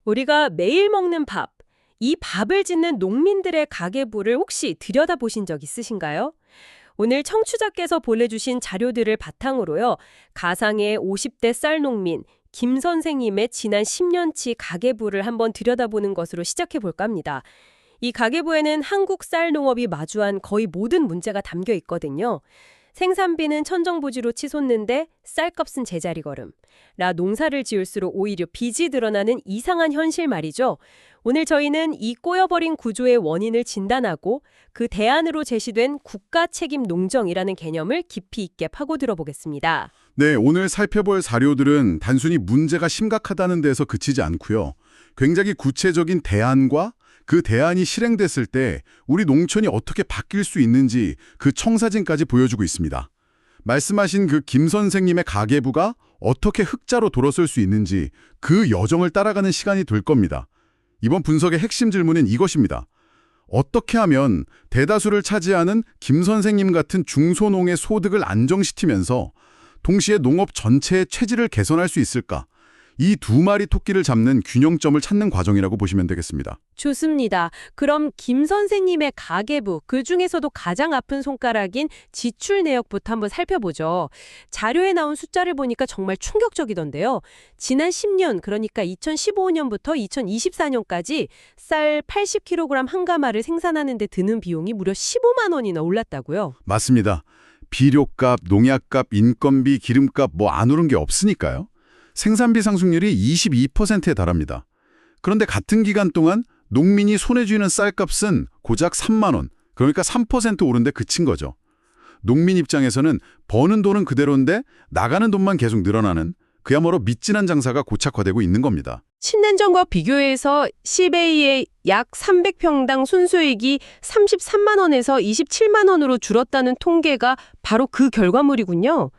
우리가 매일 먹는 밥, 이 밥을 짓는 농민들의 가계부를 혹시 들여다보신 적 있으신가요? 오늘 청취자께서 보내주신 자료들을 바탕으로요, 가상의 50대 쌀농민 김 선생님의 지난 10년치 가계부를 한번 들여다보는 것으로 시작해 볼까 합니다. 이 가계부에는 한국 쌀농업이 마주한 거의 모든 문제가 담겨 있거든요. 생산비는 천정부지로 치솟는데 쌀값은 제자리 걸음. 농사를 지을수록 오히려 빚이 드러나는 이상한 현실 말이죠. 오늘 저희는 이 꼬여버린 구조의 원인을 진단하고 그 대안으로 제시된 국가 책임 농정이라는 개념을 깊이 있게 파고들어 보겠습니다. 네, 오늘 살펴볼 자료들은 단순히 문제가 심각하다는 데서 그치지 않고요. 굉장히 구체적인 대안과 그 대안이 실행됐을 때 우리 농촌이 어떻게 바뀔 수 있는지 그 청사진까지 보여주고 있습니다. 말씀하신 그 김 선생님의 가계부가 어떻게 흑자로 돌아설 수 있는지 그 여정을 따라가는 시간이 될 겁니다. 이번 분석의 핵심 질문은 이것입니다. 어떻게 하면 대다수를 차지하는 김 선생님 같은 중소농의 소득을 안정시키면서 동시에 농업 전체의 체질을 개선할 수 있을까? 이 두 마리 토끼를 잡는 균형점을 찾는 과정이라고 보시면 되겠습니다. 좋습니다. 그럼 김 선생님의 가계부, 그중에서도 가장 아픈 손가락인 지출 내역부터 한번 살펴보죠. 자료에 나온 숫자를 보니까 정말 충격적이던데요. 지난 10년, 그러니까 2015년부터 2024년까지 쌀 80kg 한 가마를 생산하는 데 드는 비용이 무려 15만 원이나 올랐다고요. 맞습니다. 비료값, 농약값, 인건비, 기름값 안 오른 게 없으니까요. 생산비 상승률이 22%에 달합니다. 그런데 같은 기간 동안 농민이 손에 쥐는 쌀값은 고작 3만 원, 그러니까 3% 오른 데 그친 거죠. 농민 입장에서는 버는 돈은 그대로인데 나가는 돈만 계속 늘어나는 그야말로 미진한 장사가 고착화되고 있는 겁니다. 10년 전과 비교해서 CBA의 약 300평당 순수익이 33만 원에서 27만 원으로 줄었다는 통계가 바로 그 결과물이군요.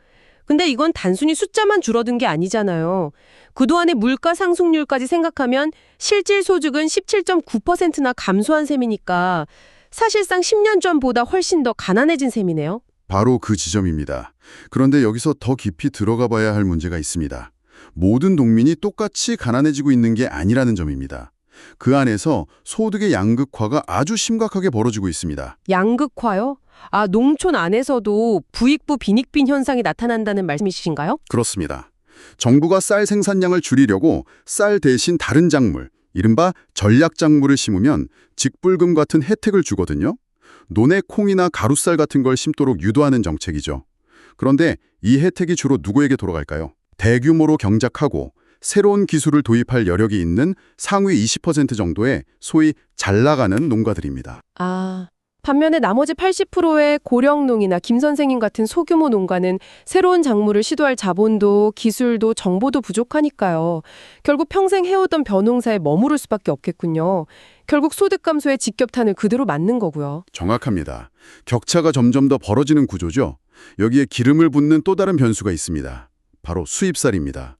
근데 이건 단순히 숫자만 줄어든 게 아니잖아요. 그동안의 물가 상승률까지 생각하면 실질 소득은 17.9%나 감소한 셈이니까 사실상 10년 전보다 훨씬 더 가난해진 셈이네요. 바로 그 지점입니다. 그런데 여기서 더 깊이 들어가 봐야 할 문제가 있습니다. 모든 농민이 똑같이 가난해지고 있는 게 아니라는 점입니다. 그 안에서 소득의 양극화가 아주 심각하게 벌어지고 있습니다. 양극화요? 농촌 안에서도 부익부 빈익빈 현상이 나타난다는 말씀이신가요? 그렇습니다. 정부가 쌀 생산량을 줄이려고 쌀 대신 다른 작물, 이른바 전략 작물을 심으면 직불금 같은 혜택을 주거든요. 논에 콩이나 가루쌀 같은 걸 심도록 유도하는 정책이죠. 그런데 이 혜택이 주로 누구에게 돌아갈까요? 대규모로 경작하고 새로운 기술을 도입할 여력이 있는 상위 20% 정도의 소위 잘 나가는 농가들입니다. 반면에 나머지 80%의 고령농이나 김 선생님 같은 소규모 농가는 새로운 작물을 시도할 자본도 기술도 정보도 부족하니까요. 결국 평생 해오던 벼농사에 머무를 수밖에 없겠군요. 결국 소득 감소의 직격탄을 그대로 맞는 거고요. 정확합니다. 격차가 점점 더 벌어지는 구조죠. 여기에 기름을 붓는 또 다른 변수가 있습니다. 바로 수입쌀입니다.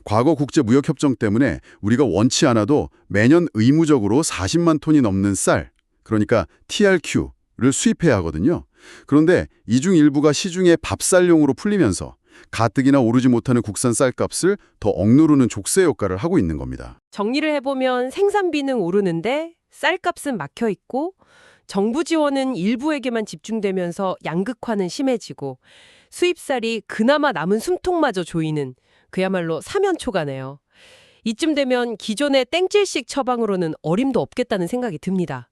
과거 국제무역협정 때문에 우리가 원치 않아도 매년 의무적으로 40만 톤이 넘는 쌀, 그러니까 TRQ를 수입해야 하거든요. 그런데 이 중 일부가 시중에 밥쌀용으로 풀리면서 가뜩이나 오르지 못하는 국산 쌀값을 더 억누르는 족쇄 효과를 하고 있는 겁니다. 정리를 해보면 생산비는 오르는데 쌀값은 막혀있고 정부 지원은 일부에게만 집중되면서 양극화는 심해지고 수입쌀이 그나마 남은 숨통마저 조이는 그야말로 사면초가네요. 이쯤 되면 기존의 땡칠식 처방으로는 어림도 없겠다는 생각이 듭니다.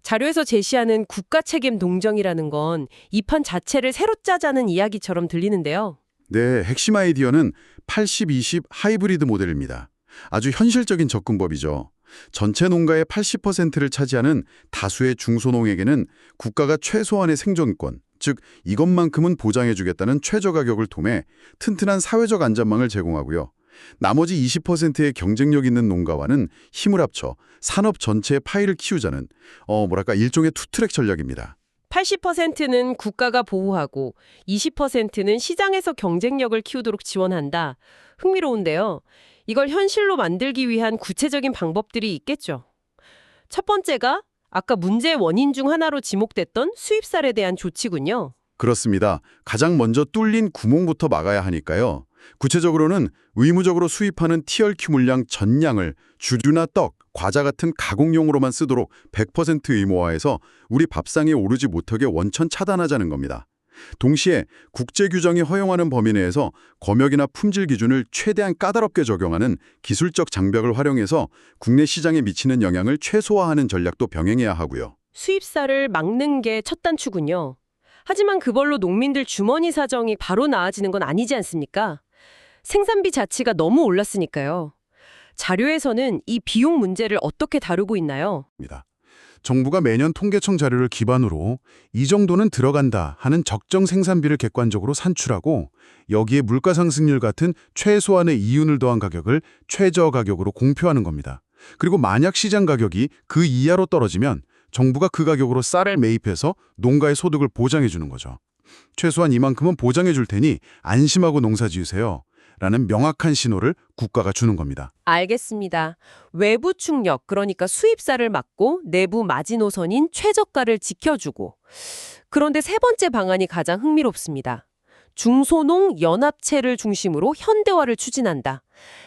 자료에서 제시하는 국가 책임 농정이라는 건 이 판 자체를 새로 짜자는 이야기처럼 들리는데요. 네, 핵심 아이디어는 80-20 하이브리드 모델입니다. 아주 현실적인 접근법이죠. 전체 농가의 80%를 차지하는 다수의 중소농에게는 국가가 최소한의 생존권, 즉 이것만큼은 보장해주겠다는 최저가격을 통해 튼튼한 사회적 안전망을 제공하고요. 나머지 20%의 경쟁력 있는 농가와는 힘을 합쳐 산업 전체의 파이를 키우자는 일종의 투트랙 전략입니다. 80%는 국가가 보호하고 20%는 시장에서 경쟁력을 키우도록 지원한다. 흥미로운데요. 이걸 현실로 만들기 위한 구체적인 방법들이 있겠죠. 첫 번째가 아까 문제의 원인 중 하나로 지목됐던 수입쌀에 대한 조치군요. 그렇습니다. 가장 먼저 뚫린 구멍부터 막아야 하니까요. 구체적으로는 의무적으로 수입하는 TRQ 물량 전량을 주류나 떡, 과자 같은 가공용으로만 쓰도록 100% 의무화해서 우리 밥상에 오르지 못하게 원천 차단하자는 겁니다. 동시에 국제 규정이 허용하는 범위 내에서 검역이나 품질 기준을 최대한 까다롭게 적용하는 기술적 장벽을 활용해서 국내 시장에 미치는 영향을 최소화하는 전략도 병행해야 하고요. 수입사를 막는 게 첫 단추군요. 하지만 그걸로 농민들 주머니 사정이 바로 나아지는 건 아니지 않습니까? 생산비 자체가 너무 올랐으니까요. 자료에서는 이 비용 문제를 어떻게 다루고 있나요? 정부가 매년 통계청 자료를 기반으로 이 정도는 들어간다 하는 적정 생산비를 객관적으로 산출하고 여기에 물가 상승률 같은 최소한의 이윤을 더한 가격을 최저 가격으로 공표하는 겁니다. 그리고 만약 시장 가격이 그 이하로 떨어지면 정부가 그 가격으로 쌀을 매입해서 농가의 소득을 보장해 주는 거죠. 최소한 이만큼은 보장해 줄 테니 안심하고 농사 지으세요. 라는 명확한 신호를 국가가 주는 겁니다. 알겠습니다. 외부 충격, 그러니까 수입사를 막고 내부 마지노선인 최저가를 지켜주고. 그런데 세 번째 방안이 가장 흥미롭습니다. 중소농 연합체를 중심으로 현대화를 추진한다.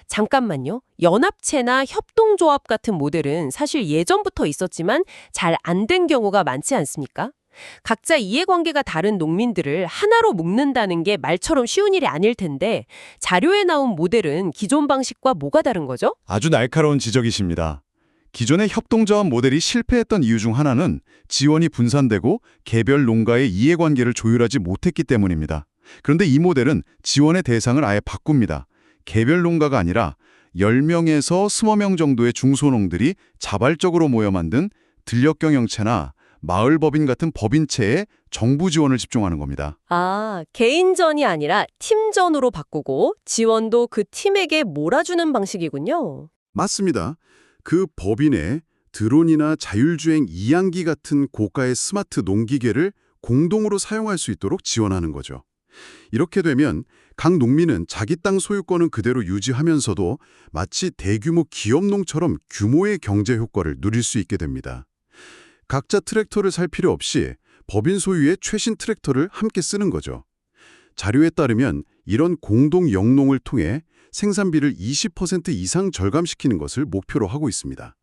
잠깐만요. 연합체나 협동조합 같은 모델은 사실 예전부터 있었지만 잘 안 된 경우가 많지 않습니까? 각자 이해관계가 다른 농민들을 하나로 묶는다는 게 말처럼 쉬운 일이 아닐 텐데 자료에 나온 모델은 기존 방식과 뭐가 다른 거죠? 아주 날카로운 지적이십니다. 기존의 협동조합 모델이 실패했던 이유 중 하나는 지원이 분산되고 개별 농가의 이해관계를 조율하지 못했기 때문입니다. 그런데 이 모델은 지원의 대상을 아예 바꿉니다. 개별 농가가 아니라 10명에서 20명 정도의 중소농들이 자발적으로 모여 만든 들녘경영체나 마을법인 같은 법인체에 정부 지원을 집중하는 겁니다. 아, 개인전이 아니라 팀전으로 바꾸고 지원도 그 팀에게 몰아주는 방식이군요. 맞습니다. 그 법인에 드론이나 자율주행 이양기 같은 고가의 스마트 농기계를 공동으로 사용할 수 있도록 지원하는 거죠. 이렇게 되면 각 농민은 자기 땅 소유권은 그대로 유지하면서도 마치 대규모 기업농처럼 규모의 경제 효과를 누릴 수 있게 됩니다. 각자 트랙터를 살 필요 없이 법인 소유의 최신 트랙터를 함께 쓰는 거죠. 자료에 따르면 이런 공동 영농을 통해 생산비를 20% 이상 절감시키는 것을 목표로 하고 있습니다.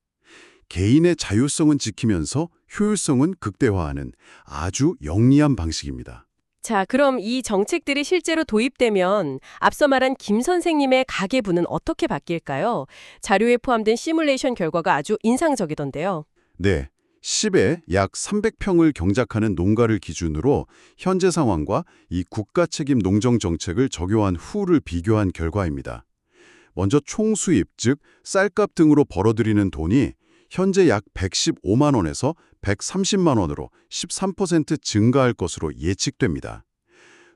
개인의 자율성은 지키면서 효율성은 극대화하는 아주 영리한 방식입니다. 자, 그럼 이 정책들이 실제로 도입되면 앞서 말한 김 선생님의 가계부는 어떻게 바뀔까요? 자료에 포함된 시뮬레이션 결과가 아주 인상적이던데요. 네. 10에 약 300평을 경작하는 농가를 기준으로 현재 상황과 이 국가 책임 농정 정책을 적용한 후를 비교한 결과입니다. 먼저 총 수입, 즉 쌀값 등으로 벌어들이는 돈이 현재 약 115만 원에서 130만 원으로 13% 증가할 것으로 예측됩니다.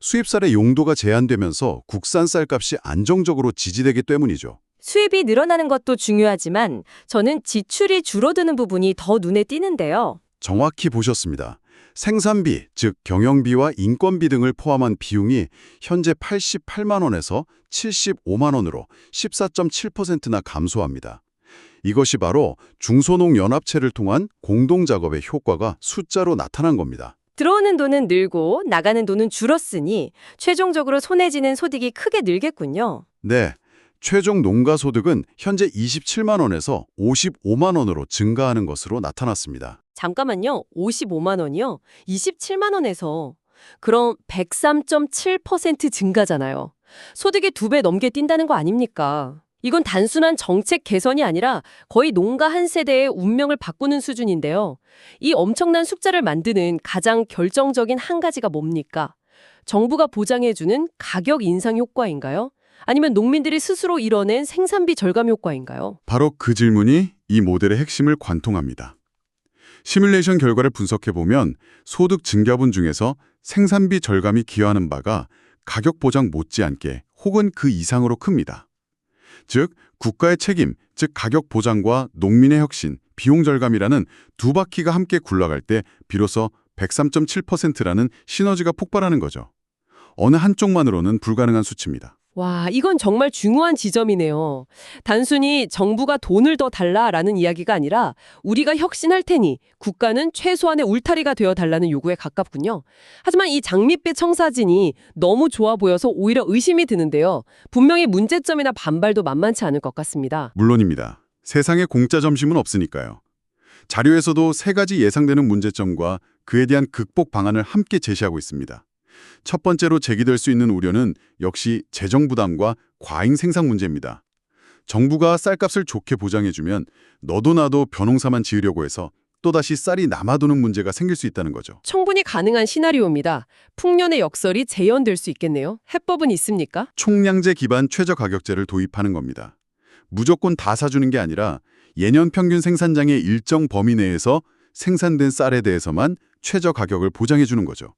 수입쌀의 용도가 제한되면서 국산 쌀값이 안정적으로 지지되기 때문이죠. 수입이 늘어나는 것도 중요하지만 저는 지출이 줄어드는 부분이 더 눈에 띄는데요. 정확히 보셨습니다. 생산비, 즉 경영비와 인건비 등을 포함한 비용이 현재 88만 원에서 75만 원으로 14.7%나 감소합니다. 이것이 바로 중소농 연합체를 통한 공동작업의 효과가 숫자로 나타난 겁니다. 들어오는 돈은 늘고 나가는 돈은 줄었으니 최종적으로 손에 쥐는 소득이 크게 늘겠군요. 네, 최종 농가 소득은 현재 27만 원에서 55만 원으로 증가하는 것으로 나타났습니다. 잠깐만요. 55만 원이요? 27만 원에서. 그럼 103.7% 증가잖아요. 소득이 2배 넘게 뛴다는 거 아닙니까? 이건 단순한 정책 개선이 아니라 거의 농가 한 세대의 운명을 바꾸는 수준인데요. 이 엄청난 숫자를 만드는 가장 결정적인 한 가지가 뭡니까? 정부가 보장해주는 가격 인상 효과인가요? 아니면 농민들이 스스로 이뤄낸 생산비 절감 효과인가요? 바로 그 질문이 이 모델의 핵심을 관통합니다. 시뮬레이션 결과를 분석해보면 소득 증가분 중에서 생산비 절감이 기여하는 바가 가격 보장 못지않게 혹은 그 이상으로 큽니다. 즉, 국가의 책임, 즉 가격 보장과 농민의 혁신, 비용 절감이라는 두 바퀴가 함께 굴러갈 때 비로소 103.7%라는 시너지가 폭발하는 거죠. 어느 한쪽만으로는 불가능한 수치입니다. 와, 이건 정말 중요한 지점이네요. 단순히 정부가 돈을 더 달라라는 이야기가 아니라 우리가 혁신할 테니 국가는 최소한의 울타리가 되어 달라는 요구에 가깝군요. 하지만 이 장밋빛 청사진이 너무 좋아 보여서 오히려 의심이 드는데요. 분명히 문제점이나 반발도 만만치 않을 것 같습니다. 물론입니다. 세상에 공짜 점심은 없으니까요. 자료에서도 세 가지 예상되는 문제점과 그에 대한 극복 방안을 함께 제시하고 있습니다. 첫 번째로 제기될 수 있는 우려는 역시 재정 부담과 과잉 생산 문제입니다. 정부가 쌀값을 좋게 보장해주면 너도 나도 벼농사만 지으려고 해서 또다시 쌀이 남아도는 문제가 생길 수 있다는 거죠. 충분히 가능한 시나리오입니다. 풍년의 역설이 재현될 수 있겠네요. 해법은 있습니까? 총량제 기반 최저가격제를 도입하는 겁니다. 무조건 다 사주는 게 아니라 예년 평균 생산량의 일정 범위 내에서 생산된 쌀에 대해서만 최저가격을 보장해주는 거죠.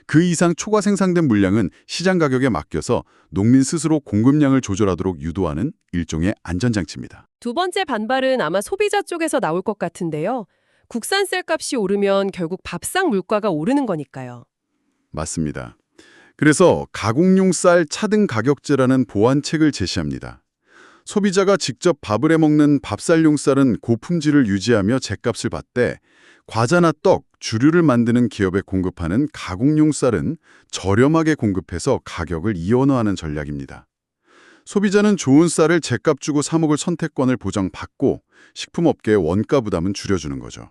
그 이상 초과 생산된 물량은 시장 가격에 맡겨서 농민 스스로 공급량을 조절하도록 유도하는 일종의 안전장치입니다. 두 번째 반발은 아마 소비자 쪽에서 나올 것 같은데요. 국산 쌀값이 오르면 결국 밥상 물가가 오르는 거니까요. 맞습니다. 그래서 가공용 쌀 차등 가격제라는 보완책을 제시합니다. 소비자가 직접 밥을 해먹는 밥쌀용 쌀은 고품질을 유지하며 죗값을 받되 과자나 떡, 주류를 만드는 기업에 공급하는 가공용 쌀은 저렴하게 공급해서 가격을 이원화하는 전략입니다. 소비자는 좋은 쌀을 죗값 주고 사 먹을 선택권을 보장받고 식품업계의 원가 부담은 줄여주는 거죠.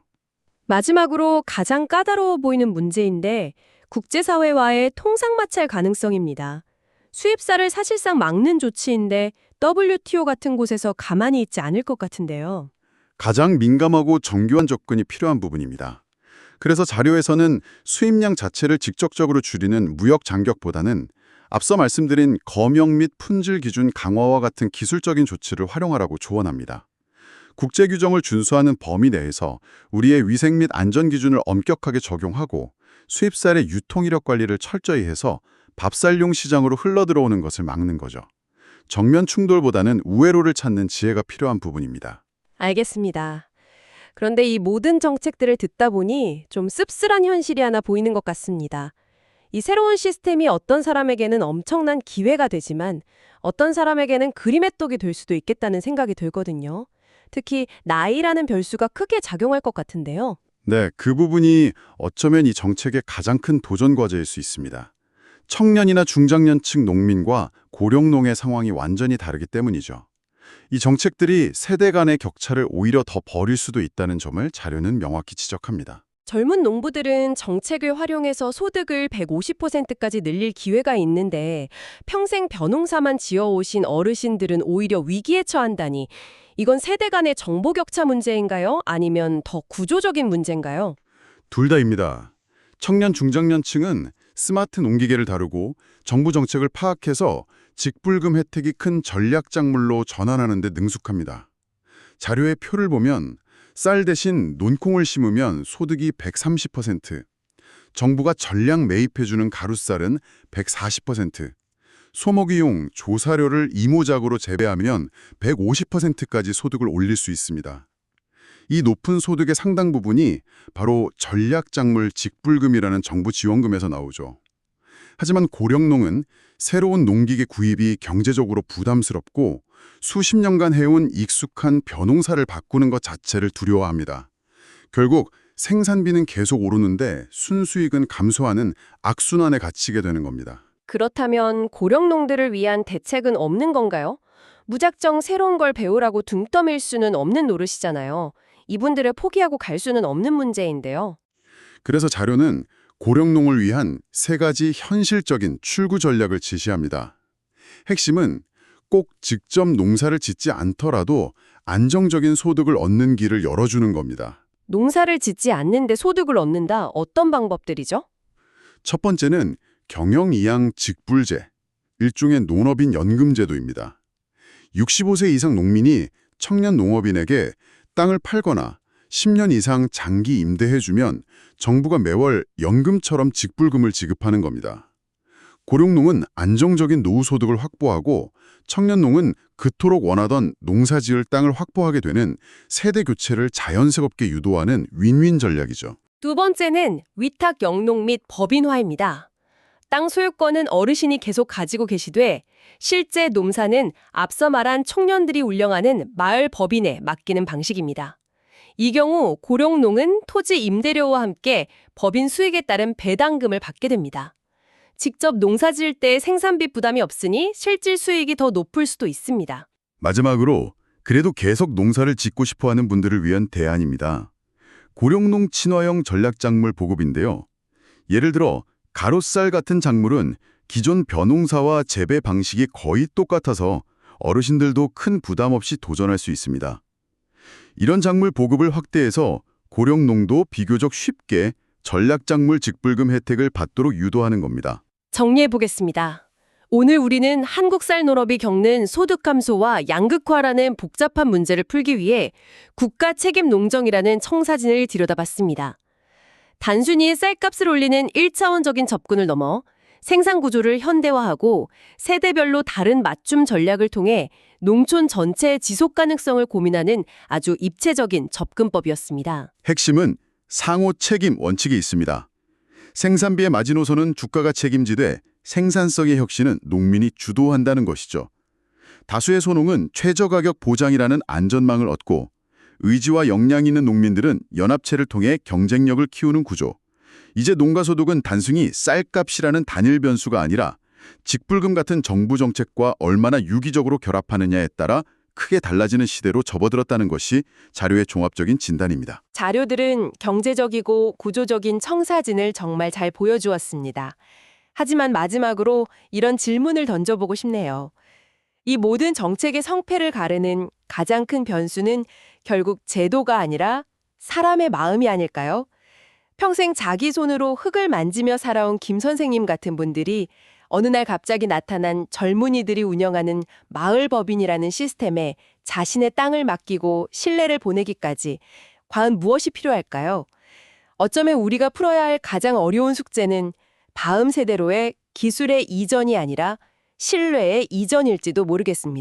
마지막으로 가장 까다로워 보이는 문제인데 국제사회와의 통상마찰 가능성입니다. 수입쌀을 사실상 막는 조치인데 WTO 같은 곳에서 가만히 있지 않을 것 같은데요. 가장 민감하고 정교한 접근이 필요한 부분입니다. 그래서 자료에서는 수입량 자체를 직접적으로 줄이는 무역 장벽보다는 앞서 말씀드린 검역 및 품질 기준 강화와 같은 기술적인 조치를 활용하라고 조언합니다. 국제 규정을 준수하는 범위 내에서 우리의 위생 및 안전 기준을 엄격하게 적용하고 수입쌀의 유통 이력 관리를 철저히 해서 밥쌀용 시장으로 흘러들어오는 것을 막는 거죠. 정면 충돌보다는 우회로를 찾는 지혜가 필요한 부분입니다. 알겠습니다. 그런데 이 모든 정책들을 듣다 보니 좀 씁쓸한 현실이 하나 보이는 것 같습니다. 이 새로운 시스템이 어떤 사람에게는 엄청난 기회가 되지만 어떤 사람에게는 그림의 떡이 될 수도 있겠다는 생각이 들거든요. 특히 나이라는 별수가 크게 작용할 것 같은데요. 네, 그 부분이 어쩌면 이 정책의 가장 큰 도전 과제일 수 있습니다. 청년이나 중장년층 농민과 고령농의 상황이 완전히 다르기 때문이죠. 이 정책들이 세대 간의 격차를 오히려 더 벌일 수도 있다는 점을 자료는 명확히 지적합니다. 젊은 농부들은 정책을 활용해서 소득을 150%까지 늘릴 기회가 있는데 평생 벼농사만 지어오신 어르신들은 오히려 위기에 처한다니 이건 세대 간의 정보 격차 문제인가요? 아니면 더 구조적인 문제인가요? 둘 다입니다. 청년 중장년층은 스마트 농기계를 다루고 정부 정책을 파악해서 직불금 혜택이 큰 전략 작물로 전환하는 데 능숙합니다. 자료의 표를 보면 쌀 대신 논콩을 심으면 소득이 130%, 정부가 전량 매입해주는 가루쌀은 140%, 소먹이용 조사료를 이모작으로 재배하면 150%까지 소득을 올릴 수 있습니다. 이 높은 소득의 상당 부분이 바로 전략작물 직불금이라는 정부 지원금에서 나오죠. 하지만 고령농은 새로운 농기계 구입이 경제적으로 부담스럽고 수십 년간 해온 익숙한 벼농사를 바꾸는 것 자체를 두려워합니다. 결국 생산비는 계속 오르는데 순수익은 감소하는 악순환에 갇히게 되는 겁니다. 그렇다면 고령농들을 위한 대책은 없는 건가요? 무작정 새로운 걸 배우라고 등 떠밀 수는 없는 노릇이잖아요. 이분들을 포기하고 갈 수는 없는 문제인데요. 그래서 자료는 고령농을 위한 세 가지 현실적인 출구 전략을 제시합니다. 핵심은 꼭 직접 농사를 짓지 않더라도 안정적인 소득을 얻는 길을 열어주는 겁니다. 농사를 짓지 않는데 소득을 얻는다. 어떤 방법들이죠? 첫 번째는 경영이양 직불제, 일종의 농업인 연금제도입니다. 65세 이상 농민이 청년 농업인에게 땅을 팔거나 10년 이상 장기 임대해주면 정부가 매월 연금처럼 직불금을 지급하는 겁니다. 고령농은 안정적인 노후소득을 확보하고 청년농은 그토록 원하던 농사지을 땅을 확보하게 되는 세대 교체를 자연스럽게 유도하는 윈윈 전략이죠. 두 번째는 위탁 영농 및 법인화입니다. 땅 소유권은 어르신이 계속 가지고 계시되 실제 농사는 앞서 말한 청년들이 운영하는 마을 법인에 맡기는 방식입니다. 이 경우 고령농은 토지 임대료와 함께 법인 수익에 따른 배당금을 받게 됩니다. 직접 농사 지을 때 생산비 부담이 없으니 실질 수익이 더 높을 수도 있습니다. 마지막으로 그래도 계속 농사를 짓고 싶어하는 분들을 위한 대안입니다. 고령농 친화형 전략작물 보급인데요. 예를 들어 가로쌀 같은 작물은 기존 벼농사와 재배 방식이 거의 똑같아서 어르신들도 큰 부담 없이 도전할 수 있습니다. 이런 작물 보급을 확대해서 고령농도 비교적 쉽게 전략작물 직불금 혜택을 받도록 유도하는 겁니다. 정리해 보겠습니다. 오늘 우리는 한국쌀 농업이 겪는 소득 감소와 양극화라는 복잡한 문제를 풀기 위해 국가 책임 농정이라는 청사진을 들여다봤습니다. 단순히 쌀값을 올리는 1차원적인 접근을 넘어 생산 구조를 현대화하고 세대별로 다른 맞춤 전략을 통해 농촌 전체의 지속 가능성을 고민하는 아주 입체적인 접근법이었습니다. 핵심은 상호 책임 원칙이 있습니다. 생산비의 마지노선은 주가가 책임지되 생산성의 혁신은 농민이 주도한다는 것이죠. 다수의 소농은 최저가격 보장이라는 안전망을 얻고 의지와 역량 있는 농민들은 연합체를 통해 경쟁력을 키우는 구조. 이제 농가소득은 단순히 쌀값이라는 단일 변수가 아니라 직불금 같은 정부 정책과 얼마나 유기적으로 결합하느냐에 따라 크게 달라지는 시대로 접어들었다는 것이 자료의 종합적인 진단입니다. 자료들은 경제적이고 구조적인 청사진을 정말 잘 보여주었습니다. 하지만 마지막으로 이런 질문을 던져보고 싶네요. 이 모든 정책의 성패를 가르는 가장 큰 변수는 결국 제도가 아니라 사람의 마음이 아닐까요? 평생 자기 손으로 흙을 만지며 살아온 김 선생님 같은 분들이 어느 날 갑자기 나타난 젊은이들이 운영하는 마을법인이라는 시스템에 자신의 땅을 맡기고 신뢰를 보내기까지 과연 무엇이 필요할까요? 어쩌면 우리가 풀어야 할 가장 어려운 숙제는 다음 세대로의 기술의 이전이 아니라 신뢰의 이전일지도 모르겠습니다.